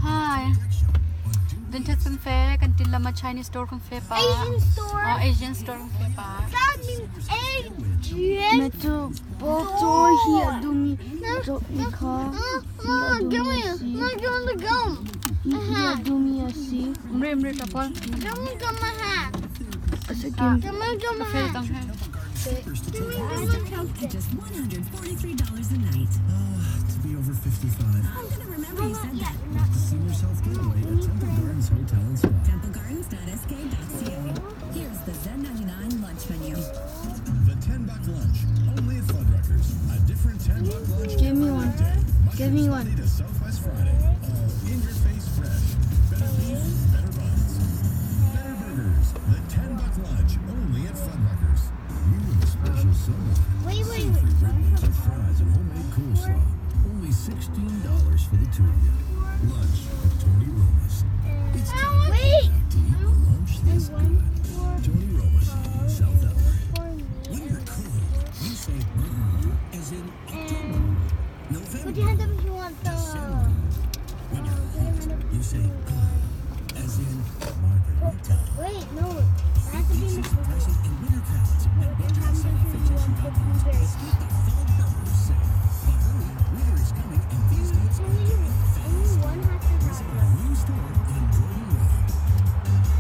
Hi. Den tetsen fair kan til lama Chinese store kan fair pa. Asian store. Asian store kan fair pa. That means Asian. Meto boto here dumi to ika. Give me the gum. Here dumi asi. Mre tapol. Give me gum my hat. Asagim. Give me gum my Fair hat. tang fair. Give me gum At just $143 a night. To be over 55. I'm gonna remember you said that. Senior Self Getaway at Temple Gardens Hotel and Spa. TempleGardens.sk.ca. Here's the Z99 lunch menu. The $10 lunch, only at Fuddruckers. A different $10 lunch Give me one. every day. Give me one. Monday to Southwest Friday. All in your face fresh. Better beef, better buns. Better burgers. The $10 lunch, only at Fuddruckers. You and a special someone. Wait. Free ribs and fries and homemade coleslaw. Only $16 for the two of you. Lunch at Tony Roma's. It's time Wait. to eat the lunch this good. Tony Roma's, South Elmer. When you're cold, you say as in October, Put November, your hand up if you want the. December. When you're hot, you say as in Margarita. Wait, no. I have to be in the Season pricing and winter counts and budget sale vacation coupons. It's not the fall burger sale. But hurry, winter is coming and these deals are getting fast. Only one has to Visit have our new store on Jordan Road.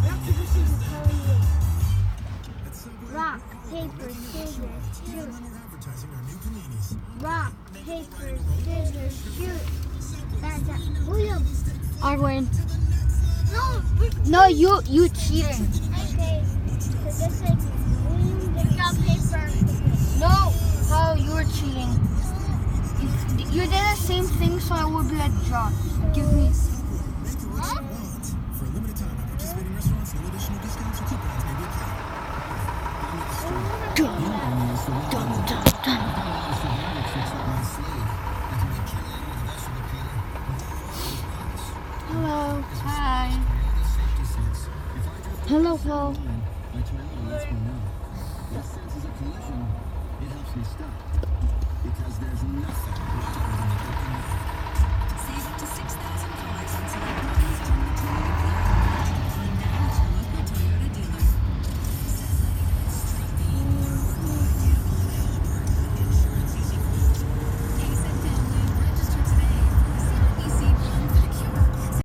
rock, paper, scissors, telling you. At Subway, Rock, paper, scissors, shoot. when we're advertising our new paninis. Rock, paper, scissors, shoot. That's it. William. I win. No, No, you cheating. okay. So this is William picked up paper. No, how you're cheating. You did the same thing, so I would be a draw. Give me. Huh? For a limited time at participating restaurants, no additional discounts or coupons may be applied. Hello. Hi. Hello, Paul. My Toyota lets me know. This sense is a collision. It helps me stop. Because there's nothing better than the open road. Save up to $6,000 on select